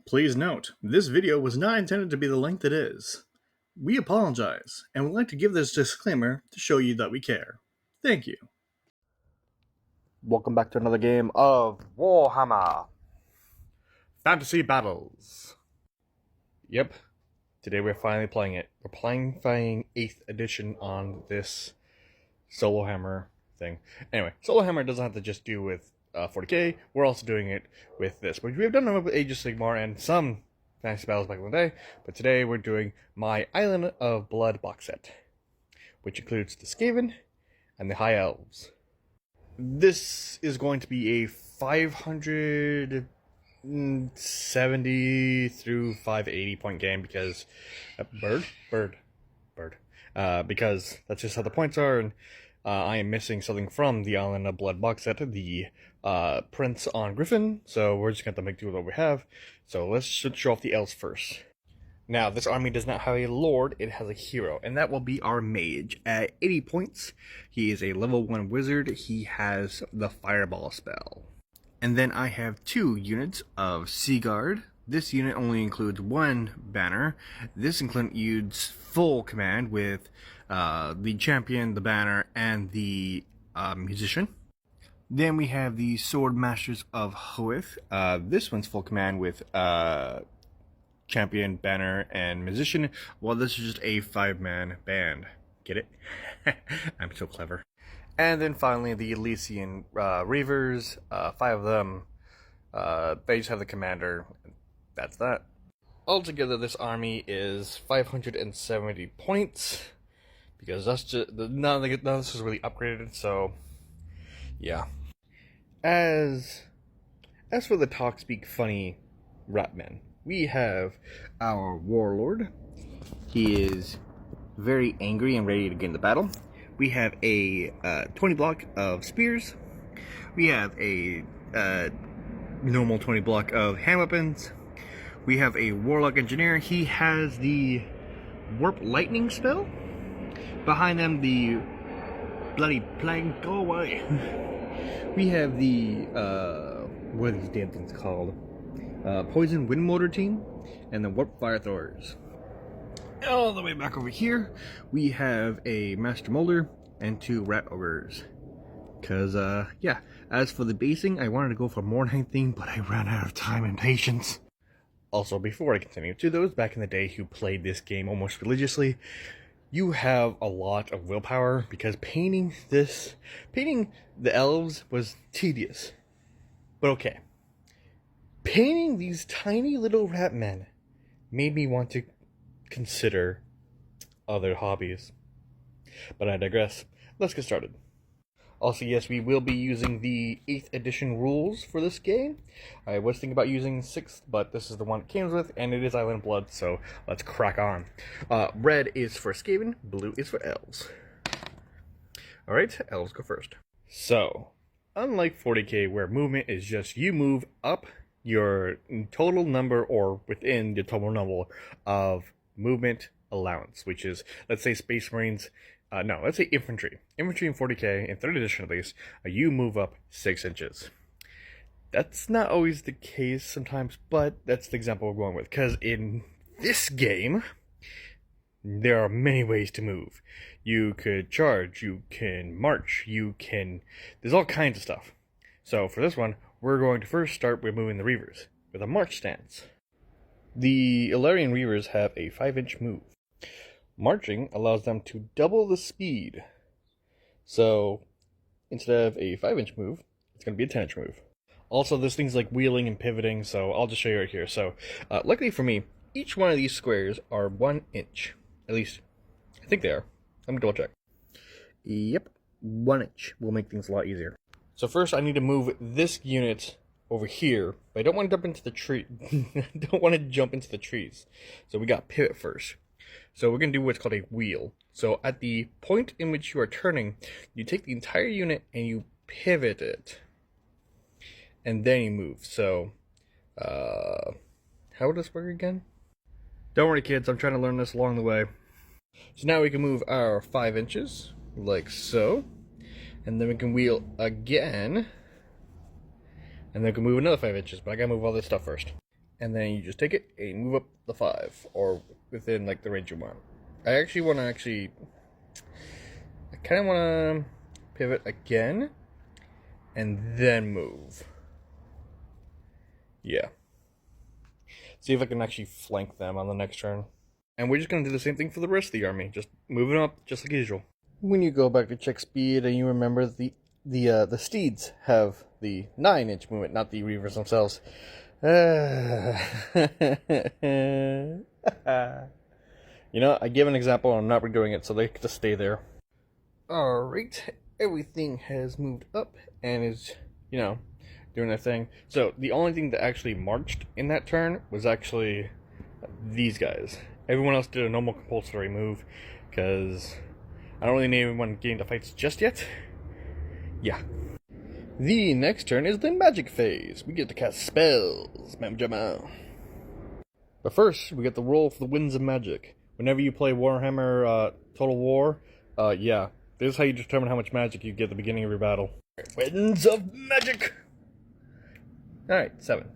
Please note, this video was not intended to be the length it is. We apologize, and would like to give this disclaimer to show you that we care. Thank you. Welcome back to another game of Warhammer Fantasy Battles. Yep, today we're finally playing it. We're playing 8th edition on this Solo Hammer thing. Anyway, Solo Hammer doesn't have to just do with 40k, we're also doing it with this. But we've done them with Age of Sigmar and some Fantasy Battles back in the day, but today we're doing my Island of Blood box set, which includes the Skaven and the High Elves. This is going to be a 570 through 580 point game because because that's just how the points are, and I am missing something from the Island of Blood box set, the Prince on Griffin, so we're just going to make do with what we have. So let's show off the elves first. Now, this army does not have a lord, it has a hero, and that will be our mage. At 80 points, he is a level 1 wizard, he has the fireball spell. And then I have 2 units of Sea Guard. This unit only includes 1 banner. This includes full command with the champion, the banner, and the musician. Then we have the Sword Masters of Hoeth. This one's full command with champion, banner, and musician. Well, this is just a 5-man band. Get it? I'm so clever. And then finally, the Elysian Reavers. 5 of them. They just have the commander. That's that. Altogether, this army is 570 points. Because that's just none of this is really upgraded. So, yeah. As for the talk speak funny ratmen, we have our warlord. He is very angry and ready to get into battle. We have a 20 block of spears. We have a normal 20 block of hand weapons. We have a warlock engineer. He has the warp lightning spell. Behind them, the bloody plank. Go away. We have the what are these damn things called? Poison Wind Motor team, and the Warp Fire Throwers. All the way back over here, we have a Master Molder and 2 Rat Ogres. Cause, yeah, as for the basing, I wanted to go for more Night theme, but I ran out of time and patience. Also, before I continue, to those back in the day who played this game almost religiously, you have a lot of willpower, because painting the elves was tedious. But okay. Painting these tiny little rat men made me want to consider other hobbies. But I digress. Let's get started. Also, yes, we will be using the 8th edition rules for this game. I was thinking about using 6th, but this is the one it came with, and it is Island Blood, so let's crack on. Red is for Skaven, blue is for Elves. Alright, Elves go first. So, unlike 40k, where movement is just you move up your total number or within the total number of movement allowance, which is, let's say, Space Marines, let's say infantry. Infantry in 40k, in 3rd edition at least, you move up 6 inches. That's not always the case sometimes, but that's the example we're going with, because in this game, there are many ways to move. You could charge, you can march, there's all kinds of stuff. So for this one, we're going to first start with moving the Reavers, with a march stance. The Illyrian Reavers have a 5-inch move. Marching allows them to double the speed. So, instead of a 5-inch move, it's going to be a 10-inch move. Also, there's things like wheeling and pivoting, so I'll just show you right here. So, luckily for me, each one of these squares are 1 inch. At least, I think they are. Let me double check. Yep, 1 inch will make things a lot easier. So first, I need to move this unit over here, but I don't want to jump into the tree. Don't want to jump into the trees. So we got pivot first. So we're going to do what's called a wheel. So at the point in which you are turning, you take the entire unit and you pivot it, and then you move. So, how would this work again? Don't worry, kids. I'm trying to learn this along the way. So now we can move our 5 inches, like so. And then we can wheel again. And then we can move another 5 inches, but I gotta move all this stuff first. and then you just take it and move up the 5, or within like the range you want. I kind of want to pivot again, and then move. Yeah. See if I can actually flank them on the next turn. And we're just going to do the same thing for the rest of the army, just moving up just like usual. When you go back to check speed and you remember the steeds have the 9-inch movement, not the reavers themselves. You know, I give an example and I'm not redoing it, so they can just stay there. Alright, everything has moved up and is, you know, doing their thing. So the only thing that actually marched in that turn was actually these guys. Everyone else did a normal compulsory move, because I don't really need anyone getting to fights just yet. Yeah. The next turn is the magic phase. We get to cast spells, but first, we get the roll for the winds of magic. Whenever you play Warhammer Total War, yeah, this is how you determine how much magic you get at the beginning of your battle. Winds of magic! Alright, 7.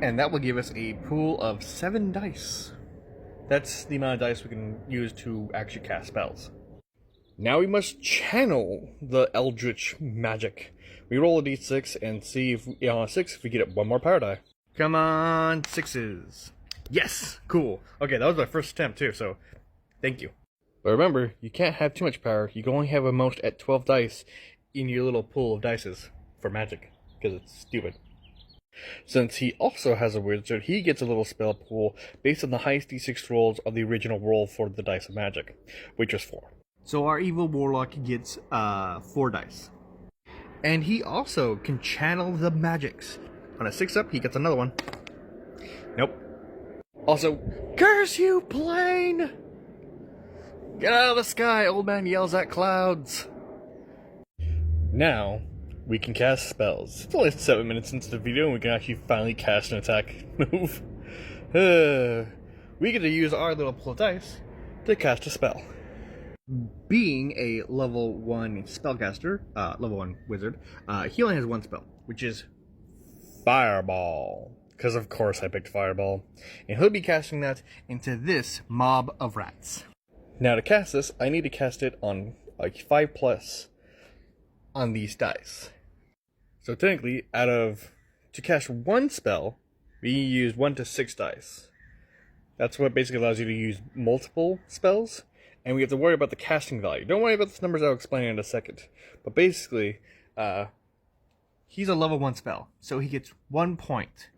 And that will give us a pool of 7 dice. That's the amount of dice we can use to actually cast spells. Now we must channel the eldritch magic. We roll a d6 and see if on a 6 if we get it 1 more power die. Come on, 6s. Yes, cool. Okay, that was my first attempt too, so thank you. But remember, you can't have too much power. You can only have a most at 12 dice in your little pool of dices for magic, because it's stupid. Since he also has a wizard, he gets a little spell pool based on the highest d6 rolls of the original roll for the dice of magic, which is 4. So our evil warlock gets 4 dice. And he also can channel the magics. On a 6 up, he gets another one. Nope. Also, curse you, plane! Get out of the sky, old man yells at clouds. Now, we can cast spells. It's only 7 minutes into the video and we can actually finally cast an attack move. We get to use our little pool of dice to cast a spell. Being a level 1 spellcaster, level 1 wizard, he only has 1 spell, which is Fireball. Because of course I picked Fireball. And he'll be casting that into this mob of rats. Now to cast this, I need to cast it on like 5+ on these dice. So technically, to cast 1 spell, we use 1 to 6 dice. That's what basically allows you to use multiple spells, and we have to worry about the casting value. Don't worry about the numbers, I'll explain in a second. But basically, he's a level 1 spell, so he gets 1 point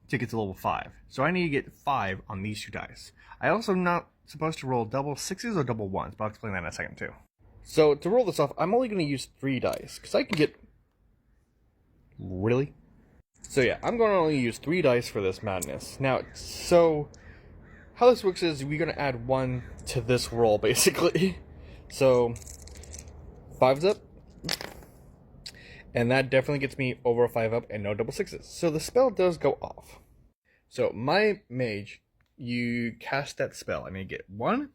to get to level 5. So I need to get 5 on these 2 dice. I also not supposed to roll double 6s or double 1s, but I'll explain that in a second too. So to roll this off, I'm only going to use 3 dice, because I can get... Really? So yeah, I'm going to only use 3 dice for this madness. Now, so how this works is we're going to add 1 to this roll, basically. So 5's up, and that definitely gets me over a 5 up and no double 6s. So the spell does go off. So my mage, you cast that spell, and you get 1,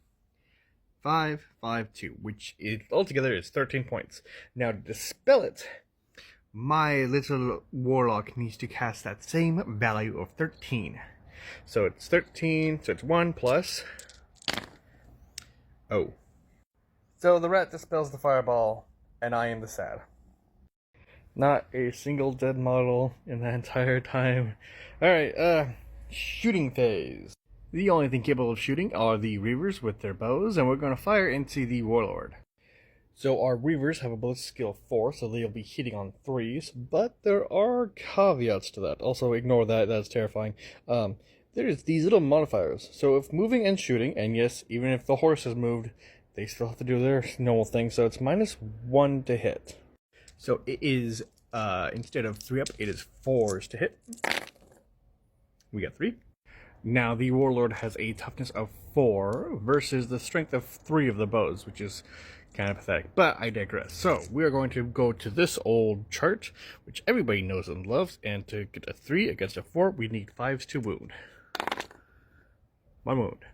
5, 5, 2, which is, altogether is 13 points. Now to dispel it, my little warlock needs to cast that same value of 13. So it's 13, so it's 1 plus... Oh. So the rat dispels the fireball, and I am the sad. Not a single dead model in the entire time. Alright, shooting phase. The only thing capable of shooting are the reavers with their bows, and we're going to fire into the warlord. So our reavers have a ballistic skill 4, so they'll be hitting on 3s, but there are caveats to that. Also ignore that, that's terrifying. There's these little modifiers. So if moving and shooting, and yes, even if the horse has moved, they still have to do their normal thing, so it's -1 to hit. So it is, instead of 3 up, it is 4s to hit. We got 3. Now the warlord has a toughness of 4 versus the strength of 3 of the bows, which is kind of pathetic, but I digress. So we are going to go to this old chart, which everybody knows and loves, and to get a 3 against a 4, we need 5s to wound. 1 wound.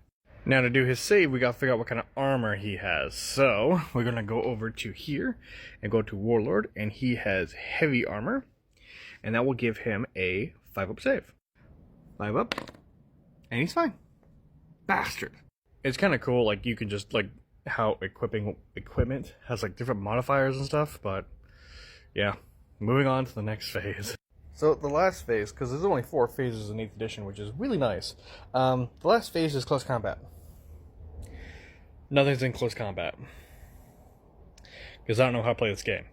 Now to do his save, we gotta figure out what kind of armor he has. So we're gonna go over to here and go to warlord, and he has heavy armor, and that will give him a 5 up save. 5 up, and he's fine. Bastard. It's kind of cool, like, you can just, like, how equipping equipment has, like, different modifiers and stuff, but, yeah. Moving on to the next phase. So, the last phase, because there's only 4 phases in 8th edition, which is really nice. The last phase is close combat. Nothing's in close combat. Because I don't know how to play this game.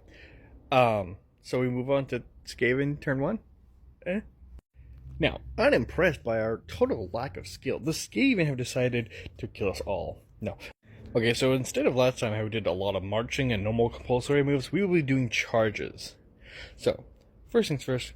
So we move on to Skaven turn 1. Now, unimpressed by our total lack of skill, the Skaven have decided to kill us all. No. Okay, so instead of last time how we did a lot of marching and normal compulsory moves, we will be doing charges. So, first things first,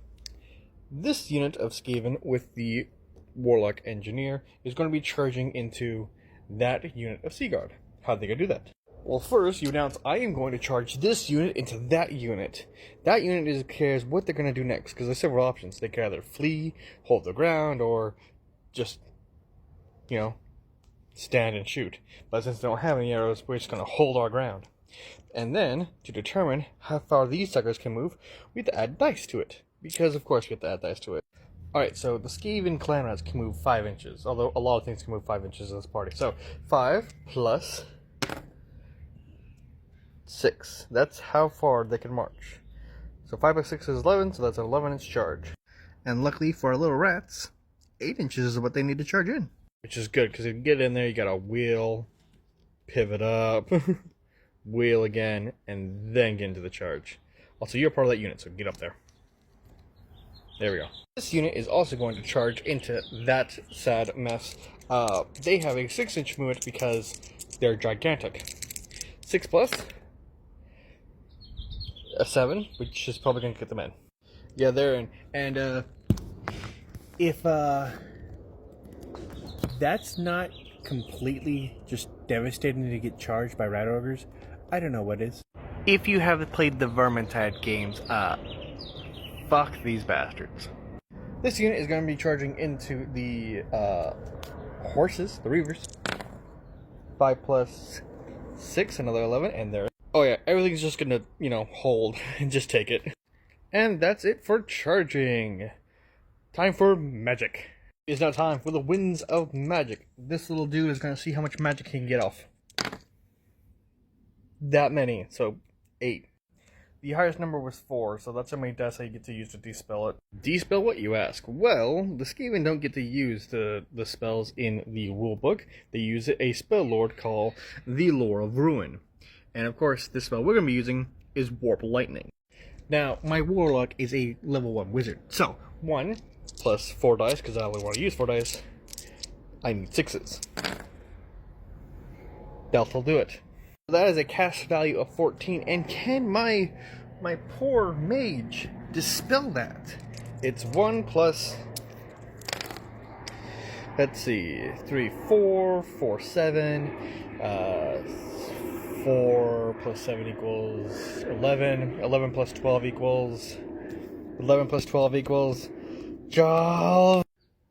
this unit of Skaven with the Warlock Engineer is going to be charging into that unit of Sea Guard. How are they going to do that? Well, first, you announce, I am going to charge this unit into that unit. That unit cares what they're going to do next, because there's several options. They can either flee, hold their ground, or just, you know, stand and shoot. But since they don't have any arrows, we're just going to hold our ground. And then, to determine how far these suckers can move, we have to add dice to it. Because, of course, we have to add dice to it. Alright, so the Skaven clan rats can move 5 inches. Although, a lot of things can move 5 inches in this party. So, 5 plus 6. That's how far they can march. So 5 by 6 is 11, so that's an 11-inch charge. And luckily for our little rats, 8 inches is what they need to charge in. Which is good, because if you get in there, you gotta wheel, pivot up, wheel again, and then get into the charge. Also, you're part of that unit, so get up there. There we go. This unit is also going to charge into that sad mess. They have a 6-inch movement because they're gigantic. 6 plus a 7, which is probably going to get them in. Yeah, they're in. And if that's not completely just devastating to get charged by rat ogres, I don't know what is. If you haven't played the Vermintide games, fuck these bastards. This unit is going to be charging into the horses, the reavers. 5 plus 6, another 11, and they're... Oh yeah, everything's just gonna, you know, hold and just take it. And that's it for charging. Time for magic. It's now time for the winds of magic. This little dude is gonna see how much magic he can get off. That many, so 8. The highest number was 4, so that's how many dice I get to use to dispel it. Dispel what, you ask? Well, the Skaven don't get to use the spells in the rulebook. They use a spell lord called the Lore of Ruin. And of course, this spell we're going to be using is Warp Lightning. Now, my Warlock is a level 1 wizard. So, 1 plus 4 dice, because I only want to use 4 dice. I need 6s. That'll do it. That is a cast value of 14, and can my poor mage dispel that? It's 1 plus... Let's see... 3, 4, 4, 7... 4 plus 7 equals 11. 11 plus 12 equals... 11 plus 12 equals... 12!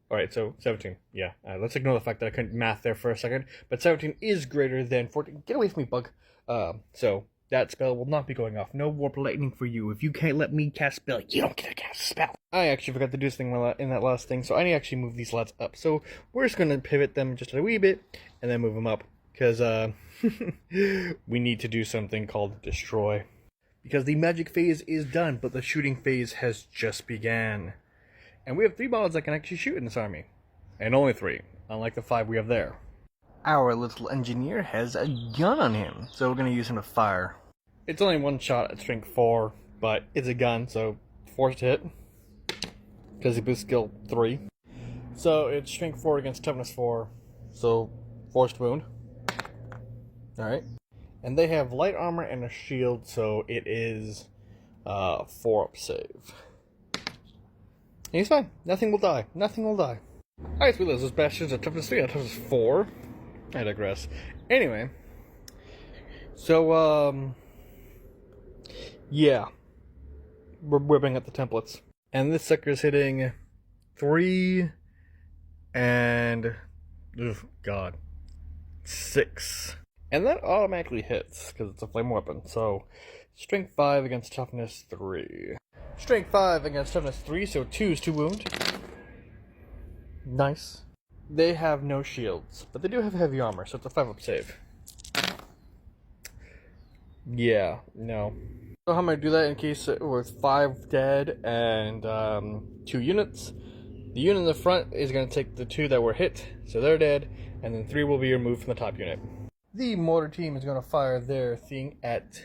Alright, so 17. Yeah, let's ignore the fact that I couldn't math there for a second. But 17 is greater than 14. Get away from me, bug. So that spell will not be going off. No Warp Lightning for you. If you can't let me cast spell, you don't get to cast a spell. I actually forgot to do this thing in that last thing, so I need to actually move these lads up. So we're just going to pivot them just a wee bit, and then move them up. Because, we need to do something called Destroy. Because the magic phase is done, but the shooting phase has just began. And we have 3 mods that can actually shoot in this army. And only 3, unlike the 5 we have there. Our little engineer has a gun on him, so we're going to use him to fire. It's only 1 shot at strength 4, but it's a gun, so forced hit. Because he boosts skill 3. So it's strength 4 against toughness 4, so forced wound. Alright. And they have light armor and a shield, so it is 4 up save. And he's fine. Nothing will die. Nothing will die. Alright, so we lose those bastards at toughness 3, at toughness 4. I digress. Anyway. So, yeah. We're whipping at the templates. And this sucker's hitting 3 and... Ugh, God. 6. And that automatically hits, because it's a flame weapon. So, strength 5 against toughness 3. Strength 5 against toughness 3, so 2 is 2 wound. Nice. They have no shields, but they do have heavy armor, so it's a 5-up save. Yeah, no. So how am I going to do that in case with 5 dead and 2 units? The unit in the front is going to take the 2 that were hit, so they're dead, and then 3 will be removed from the top unit. The mortar team is going to fire their thing at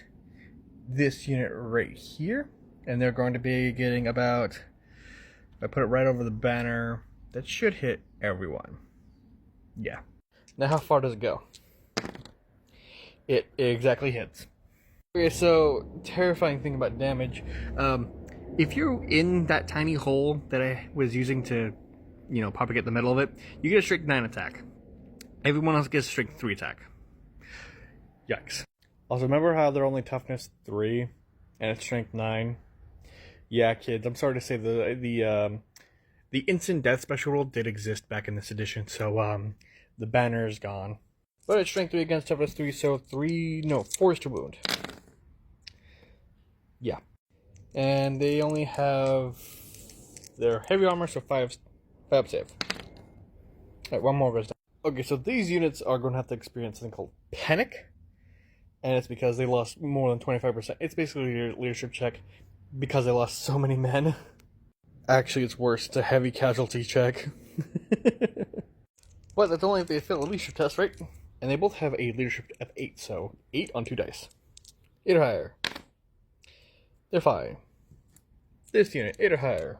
this unit right here, and they're going to be getting about, if I put it right over the banner, that should hit everyone. Yeah. Now how far does it go? It exactly hits. Okay, so terrifying thing about damage. If you're in that tiny hole that I was using to, propagate the middle of it, you get a strength 9 attack. Everyone else gets a strength 3 attack. Yikes. Also, remember how they're only toughness 3 and it's strength 9? Yeah, kids, I'm sorry to say the instant death special rule did exist back in this edition, so the banner is gone. But it's strength 3 against toughness 3, so 4 is to wound. Yeah. And they only have their heavy armor, so 5 save. Alright, one more goes down. Okay, so these units are going to have to experience something called panic. And it's because they lost more than 25%. It's basically your leadership check because they lost so many men. Actually, it's worse. It's a heavy casualty check. But that's only if they fail a leadership test, right? And they both have a leadership of 8, so 8 on 2 dice. 8 or higher. They're fine. This unit, 8 or higher.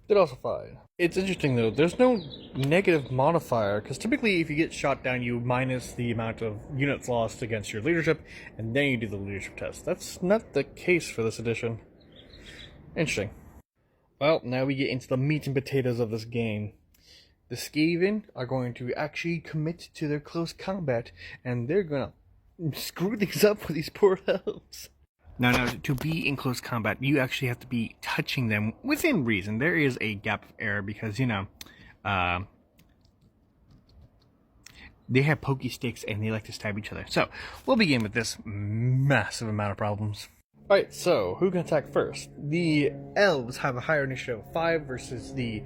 They're also fine. It's interesting though, there's no negative modifier, because typically if you get shot down, you minus the amount of units lost against your leadership, and then you do the leadership test. That's not the case for this edition. Interesting. Well, now we get into the meat and potatoes of this game. The Skaven are going to actually commit to their close combat, and they're gonna screw things up for these poor elves. Now, to be in close combat, you actually have to be touching them within reason. There is a gap of error because, they have pokey sticks and they like to stab each other. So, we'll begin with this massive amount of problems. Alright, so, who can attack first? The elves have a higher initiative of 5 versus the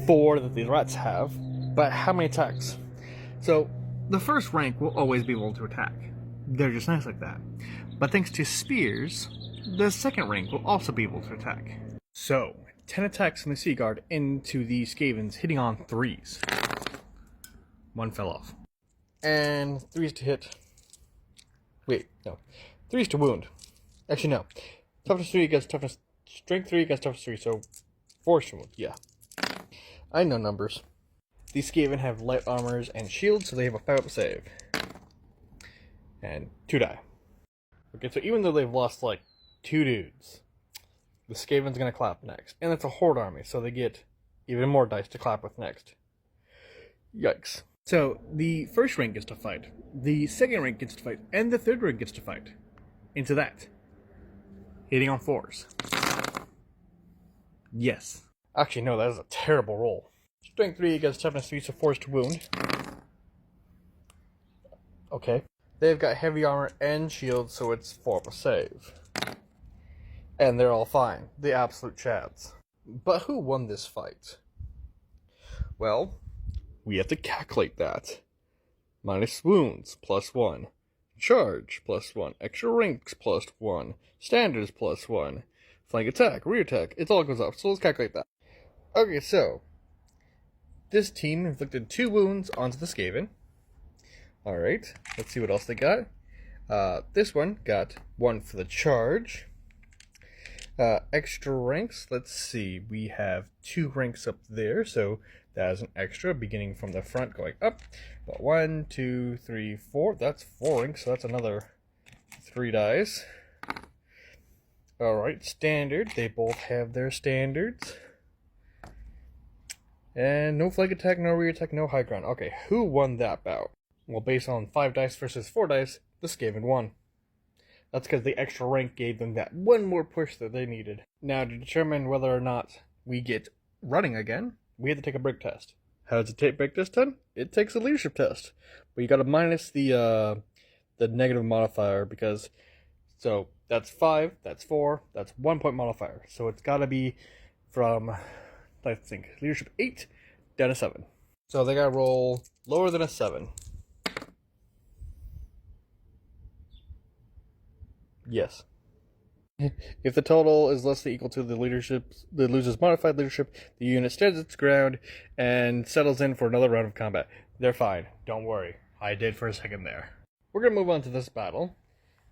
4 that the rats have. But how many attacks? So, the first rank will always be able to attack. They're just nice like that. But thanks to spears, the second rank will also be able to attack. So, 10 attacks from the Sea Guard into the Skavens, hitting on 3s. 1 fell off. And 3s to hit. Wait, no. 3s to wound. Actually, no. Toughness 3 against toughness... Strength 3 against toughness 3, so 4 to wound, yeah. I know numbers. These Skaven have light armors and shields, so they have a 5-up save. And 2 die. Okay, so even though they've lost, 2 dudes, the Skaven's gonna clap next. And it's a horde army, so they get even more dice to clap with next. Yikes. So, the first rank gets to fight, the second rank gets to fight, and the third rank gets to fight. Into that. Hitting on 4s. Yes. Actually, no, that is a terrible roll. Strength 3 against toughness 3, so 4s to wound. Okay. They've got heavy armor and shields, so it's 4-up save. And they're all fine. The absolute chads. But who won this fight? Well, we have to calculate that. Minus wounds, +1. Charge, +1. Extra ranks, +1. Standards, +1. Flank attack, rear attack, it all goes up, so let's calculate that. Okay, so, this team inflicted 2 wounds onto the Skaven. Alright, let's see what else they got. This one got 1 for the charge. Extra ranks, let's see, we have 2 ranks up there, so that is an extra, beginning from the front going up. But 1, 2, 3, 4, that's 4 ranks, so that's another 3 dice. Alright, standard, they both have their standards. And no flank attack, no rear attack, no high ground. Okay, who won that bout? Well, based on 5 dice versus 4 dice, the Skaven won. That's because the extra rank gave them that one more push that they needed. Now, to determine whether or not we get running again, we have to take a break test. How does it take break this time? It takes a leadership test. But you gotta minus the negative modifier because... So, that's 5, that's 4, that's 1 point modifier. So it's gotta be from, let's think, leadership 8 down to 7. So they gotta roll lower than a 7. Yes. If the total is less than equal to the loser's modified leadership, the unit stands its ground and settles in for another round of combat. They're fine. Don't worry. I did for a second there. We're going to move on to this battle.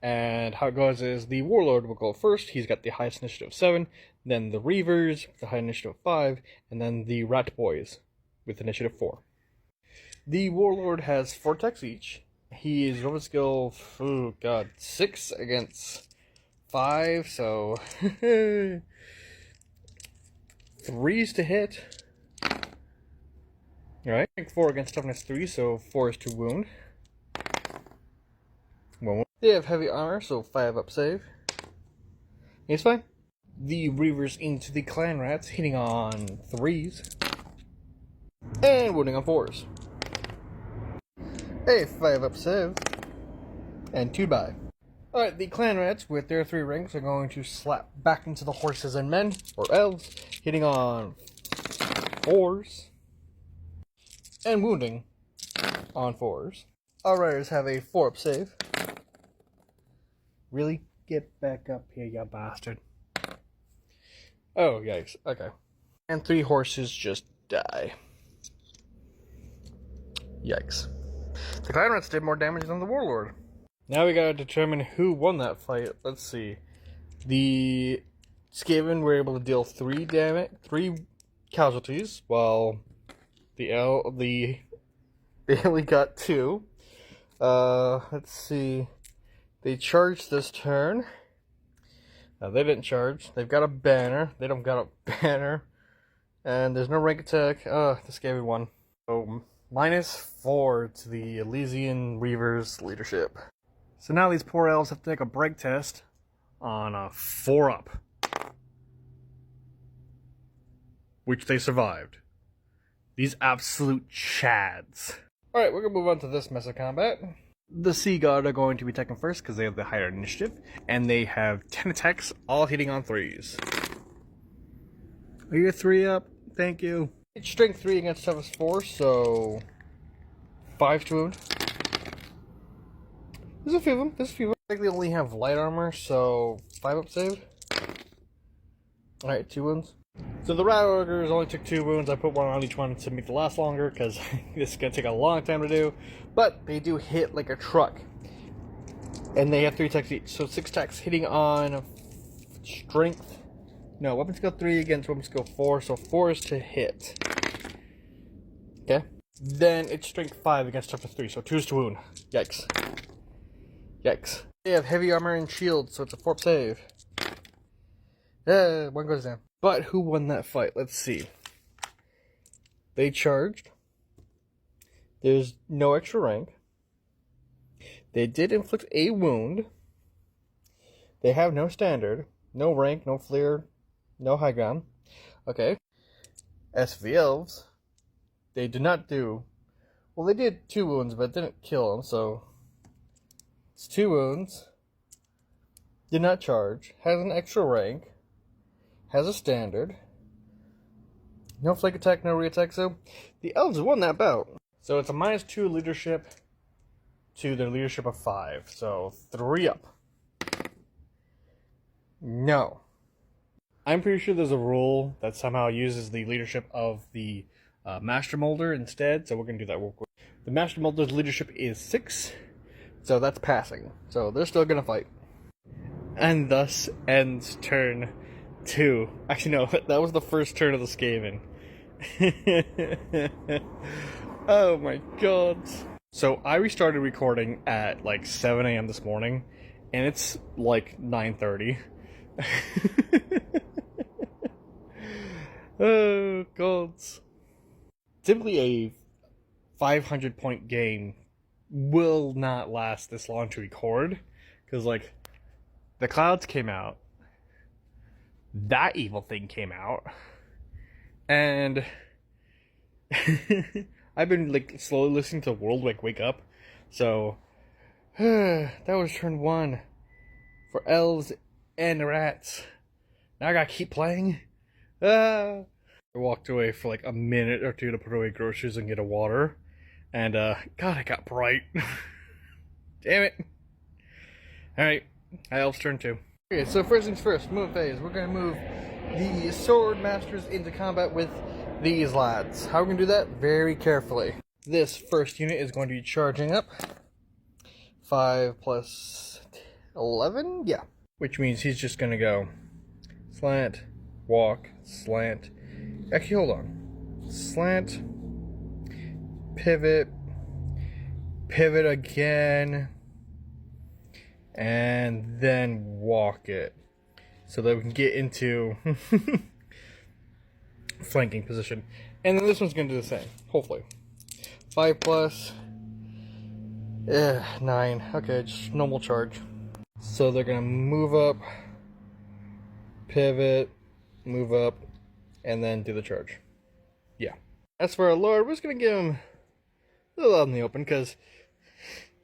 And how it goes is the Warlord will go first. He's got the highest initiative of 7. Then the Reavers, the high initiative of 5. And then the Rat Boys with initiative 4. The Warlord has 4 attacks each. He is over skill, 6 against 5, so 3s to hit. Alright, 4 against toughness 3, so 4 is to wound. 1 wound. They have heavy armor, so 5 up save. He's fine. The Reavers into the Clan Rats, hitting on 3s. And wounding on 4s. A 5 up save. And 2 by. Alright, the Clan Rats, with their 3 ranks, are going to slap back into the horses and men, or elves, hitting on 4s, and wounding on 4s. Outriders have a 4 up save. Really? Get back up here, you bastard. Oh, yikes. Okay. And 3 horses just die. Yikes. The Clan Rats did more damage than the Warlord. Now we gotta determine who won that fight. Let's see. The Skaven were able to deal 3 casualties, while they only got 2. Let's see. They charged this turn. They didn't charge. They've got a banner. They don't got a banner. And there's no rank attack. The Skaven won. So -4 to the Elysian Reavers leadership. So now these poor elves have to take a break test on a 4 up. Which they survived. These absolute chads. Alright, we're going to move on to this mess of combat. The Sea God are going to be attacking first because they have the higher initiative. And they have 10 attacks, all hitting on 3s. Are you a 3 up? Thank you. It's strength 3 against toughness 4, so 5 to wound. There's a few of them. I think they only have light armor, so 5 up save. Alright, 2 wounds. So the Rat Ogres only took 2 wounds. I put 1 on each one to make it last longer, because this is going to take a long time to do. But they do hit like a truck. And they have 3 attacks each, so 6 attacks hitting on strength. No, weapon skill 3 against weapon skill 4, so 4 is to hit. Okay. Then it's strength 5 against toughness 3, so 2 is to wound. Yikes. Yikes. They have heavy armor and shield, so it's a 4 up save. 1 goes down. But who won that fight? Let's see. They charged. There's no extra rank. They did inflict a wound. They have no standard. No rank, no flair, no high ground. Okay. SV Elves. They did not do... Well, they did 2 wounds, but it didn't kill them, so... It's 2 wounds. Did not charge. Has an extra rank. Has a standard. No flake attack, no re-attack, so... The Elves won that bout. So it's a -2 leadership to their leadership of 5. So 3 up. No. I'm pretty sure there's a rule that somehow uses the leadership of the Master Molder instead, so we're going to do that real quick. The Master Molder's leadership is 6, so that's passing. So they're still going to fight. And thus ends turn 2. Actually, no, that was the first turn of the Skaven. Oh my god. So I restarted recording at like 7 a.m. this morning, and it's like 9:30. Oh god. Typically a 500 point game will not last this long to record, because like the clouds came out, that evil thing came out, and I've been like slowly listening to World Wake Up, so that was turn 1 for elves and rats. Now I gotta keep playing. We're I walked away for like a minute or two to put away groceries and get a water. And, God, it got bright. Damn it. Alright, High Elves turn 2. Okay, so first things first, move phase. We're going to move the Sword Masters into combat with these lads. How are we going to do that? Very carefully. This first unit is going to be charging up. 5 plus 11? Yeah. Which means he's just going to go slant, walk, slant. Actually, hold on. Slant, pivot, pivot again, and then walk it. So that we can get into flanking position. And then this one's going to do the same, hopefully. 5 plus 9. Okay, just normal charge. So they're going to move up, pivot, move up, and then do the charge. Yeah. As for our Lord, we're just going to give him a little out in the open, because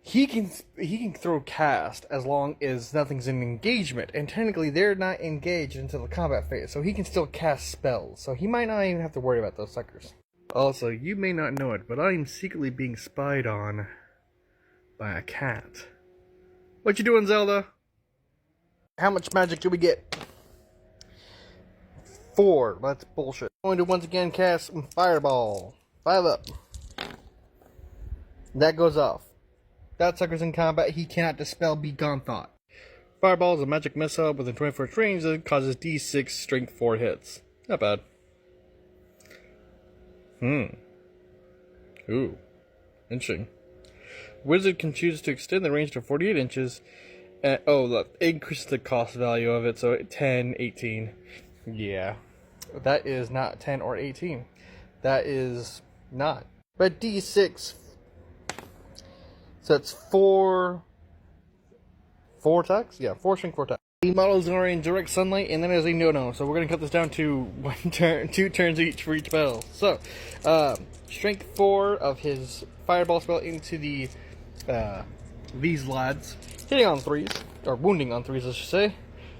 he can throw cast as long as nothing's in engagement, and technically they're not engaged until the combat phase, so he can still cast spells, so he might not even have to worry about those suckers. Also, you may not know it, but I'm secretly being spied on by a cat. What you doing, Zelda? How much magic do we get? 4. That's bullshit. Going to once again cast Fireball. 5 up. That goes off. That sucker's in combat. He cannot dispel Begone Thought. Fireball is a magic missile within 24 range that causes D6 strength 4 hits. Not bad. Ooh. Interesting. Wizard can choose to extend the range to 48 inches. Look. Increases the cost value of it, so 10, 18. Yeah. That is not 10 or 18. That is not. But D6. So it's 4 attacks? Yeah, 4 strength, 4 attacks. The models are in direct sunlight, and then there's a no-no. So we're going to cut this down to 1 turn, 2 turns each for each spell. So, strength 4 of his fireball spell into the these lads. Hitting on 3s, or wounding on 3s, I should say.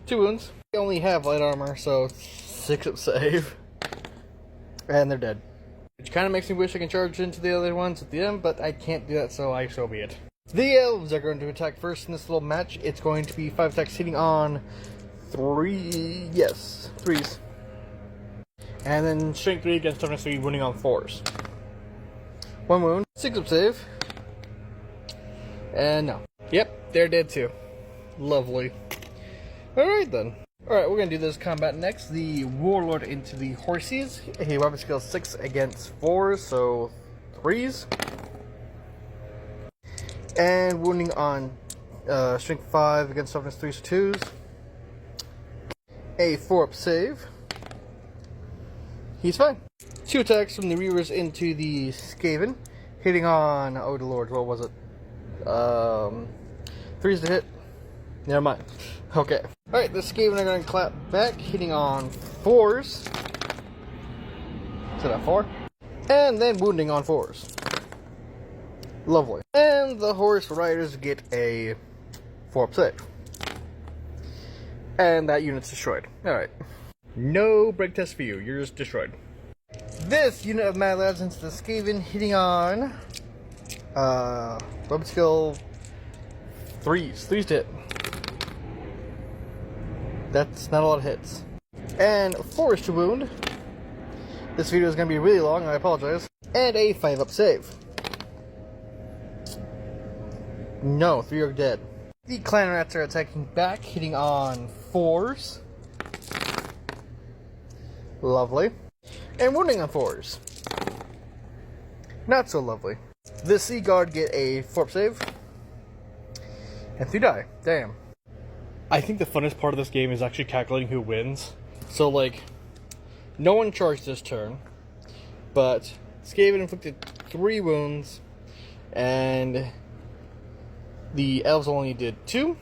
2 wounds. They only have light armor, so 6 up save. And they're dead. Which kind of makes me wish I can charge into the other ones at the end, but I can't do that, so so be it. The elves are going to attack first in this little match. It's going to be 5 attacks hitting on 3. Yes, 3s. And then strength 3 against toughness 3, wounding on 4s. 1 wound, 6 up save. And no. Yep, they're dead too. Lovely. Alright then. Alright, we're going to do this combat next. The Warlord into the Horsies. A weapon skill 6 against 4s, so 3s. And wounding on strength 5 against toughness 3s, 2s. A 4 up save. He's fine. 2 attacks from the Reavers into the Skaven. Hitting on, oh the lord, what was it? 3s to hit. Never mind. Okay. Alright, the Skaven are going to clap back, hitting on 4s. Is that 4? And then wounding on 4s. Lovely. And the Horse Riders get a 4 up save. And that unit's destroyed. Alright. No break test for you. You're just destroyed. This unit of Mad Lads into the Skaven, hitting on weapon skill 3s. 3s to hit. That's not a lot of hits. And 4 is to wound. This video is going to be really long, I apologize. And a 5 up save. No, 3 are dead. The Clan Rats are attacking back, hitting on 4s. Lovely. And wounding on 4s. Not so lovely. The Sea Guard get a 4 up save. And 3 die. Damn. I think the funnest part of this game is actually calculating who wins. So, like, no one charged this turn, but Skaven inflicted 3 wounds, and the Elves only did 2.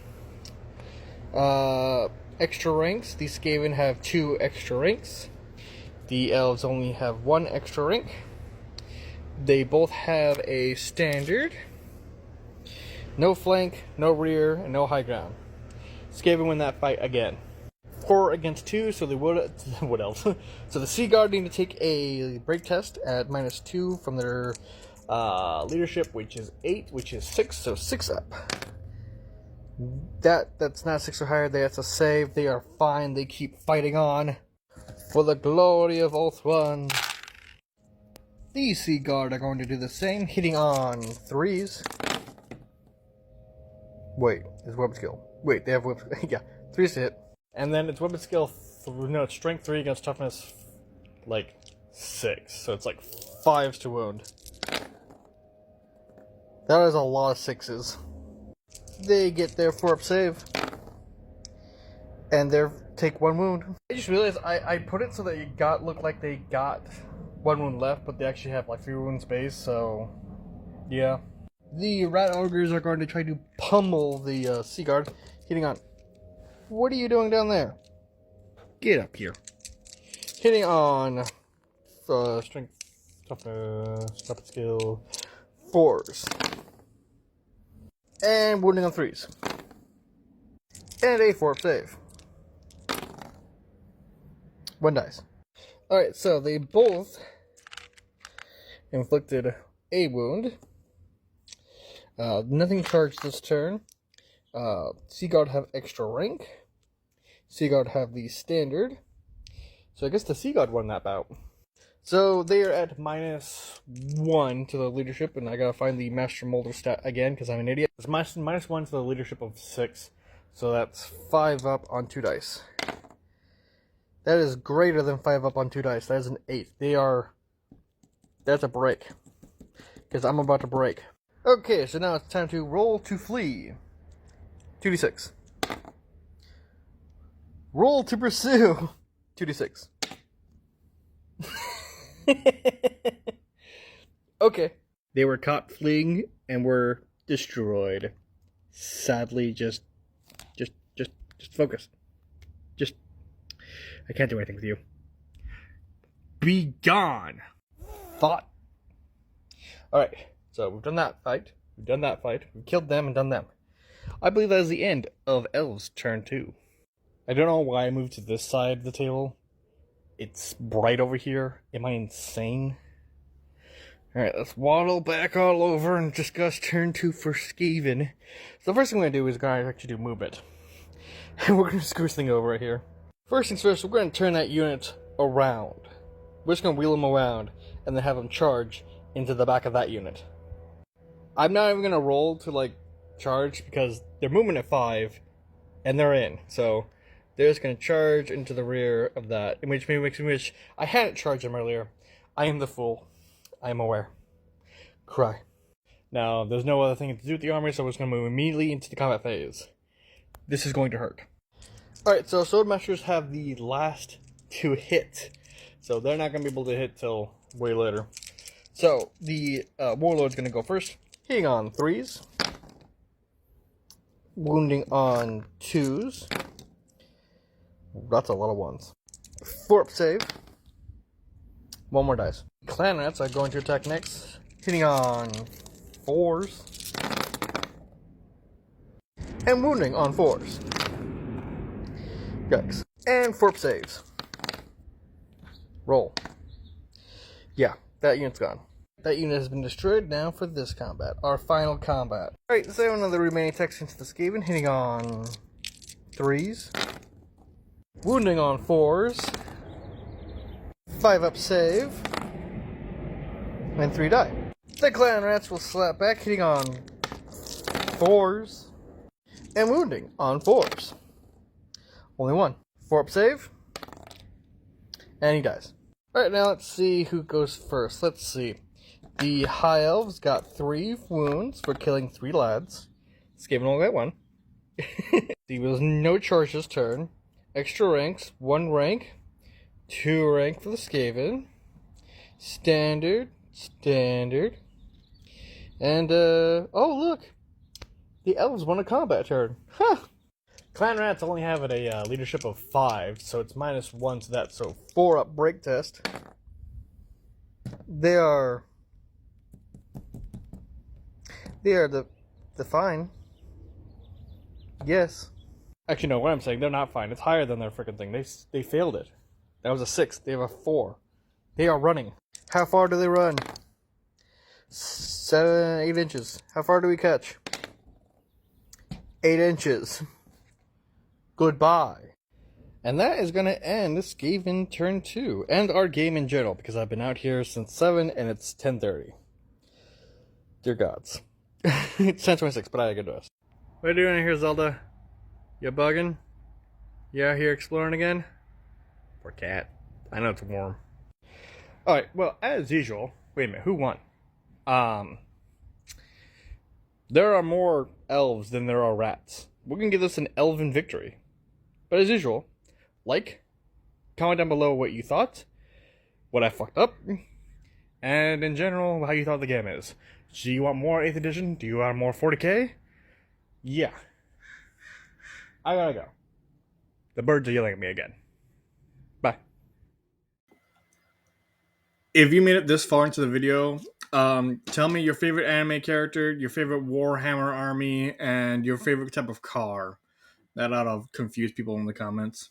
Extra ranks. The Skaven have 2 extra ranks. The Elves only have 1 extra rank. They both have a standard. No flank, no rear, and no high ground. Skaven win that fight again. 4 against 2, so they would. What else? So the Sea Guard need to take a break test at -2 from their leadership, which is 8, which is 6, so 6 up. That's not 6 or higher. They have to save. They are fine. They keep fighting on for the glory of Oath 1. The Sea Guard are going to do the same, hitting on 3s. Wait, is weapon skill? Wait, they have weapon. Yeah, 3s to hit. And then it's weapon skill. No, it's strength 3 against toughness, like 6. So it's like 5s to wound. That is a lot of 6s. They get their 4-up save. And they take 1 wound. I just realized I put it so that it looked like they got 1 wound left, but they actually have like 3 wounds base, so yeah. The Rat Ogres are going to try to pummel the Sea Guard, hitting on. What are you doing down there? Get up here. Hitting on strength, toughness, weapon skill, 4s. And wounding on 3s. And a 4-up save. 1 dice. Alright, so they both inflicted a wound. Nothing charged this turn. Sea Guard have extra rank. Sea Guard have the standard. So I guess the Sea Guard won that bout. So they are at -1 to the leadership, and I gotta find the Master Molder stat again because I'm an idiot. It's -1 to the leadership of 6, so that's 5 up on 2 dice. That is greater than 5 up on 2 dice. That is an 8. That's a break. Because I'm about to break. Okay, so now it's time to roll to flee. 2d6. Roll to pursue. 2d6. Okay. They were caught fleeing and were destroyed. Sadly, just focus. I can't do anything with you. Be gone! Thought. Alright, so we've done that fight. We've killed them and done them. I believe that is the end of Elves' turn 2. I don't know why I moved to this side of the table. It's bright over here. Am I insane? Alright, let's waddle back all over and discuss turn 2 for Skaven. So the first thing we're going to do is going to actually do movement. And we're going to screw this thing over right here. First things first, we're going to turn that unit around. We're just going to wheel them around and then have them charge into the back of that unit. I'm not even going to roll to like charge because they're moving at 5 and they're in. So they're just going to charge into the rear of that. In which I hadn't charged them earlier. I am the fool. I am aware. Cry. Now, there's no other thing to do with the army, so we're just going to move immediately into the combat phase. This is going to hurt. Alright, so Swordmasters have the last to hit. So they're not going to be able to hit till way later. So the Warlord's going to go first. Hitting on 3s. Wounding on 2s. That's a lot of 1s. 4-up save. 1 more dice. Clan Rats are going to attack next. Hitting on 4s. And wounding on 4s. Yikes. And 4-up saves. Roll. Yeah, that unit's gone. That unit has been destroyed now for this combat. Our final combat. Alright, so another remaining attacks into the Skaven. Hitting on 3s. Wounding on 4s. 5-up save. And 3 die. The Clan Rats will slap back, hitting on 4s. And wounding on 4s. Only 1. 4-up save. And he dies. Alright, now let's see who goes first. Let's see. The High Elves got 3 wounds for killing 3 lads. Skaven only got 1. There was no charge this turn. Extra ranks, 1 rank. 2 rank for the Skaven. Standard. And, oh look! The Elves won a combat turn. Huh! Clan Rats only have a leadership of 5, so it's -1 to that, so 4-up break test. They are the fine. Yes. Actually, no, what I'm saying, they're not fine. It's higher than their freaking thing. They failed it. That was a 6. They have a 4. They are running. How far do they run? 7, 8 inches. How far do we catch? 8 inches. Goodbye. And that is going to end Skaven turn 2. And our game in general, because I've been out here since 7 and it's 10:30. Dear gods. It's 10:26, but I gotta do this. What are you doing here, Zelda? You bugging? You out here exploring again? Poor cat. I know it's warm. Alright, well, as usual. Wait a minute, who won? There are more elves than there are rats. We're gonna give this an elven victory. But as usual, like, comment down below what you thought, what I fucked up, and in general, how you thought the game is. Do you want more 8th edition? Do you want more 40k? Yeah. I gotta go. The birds are yelling at me again. Bye. If you made it this far into the video, tell me your favorite anime character, your favorite Warhammer army, and your favorite type of car. That ought to confuse people in the comments.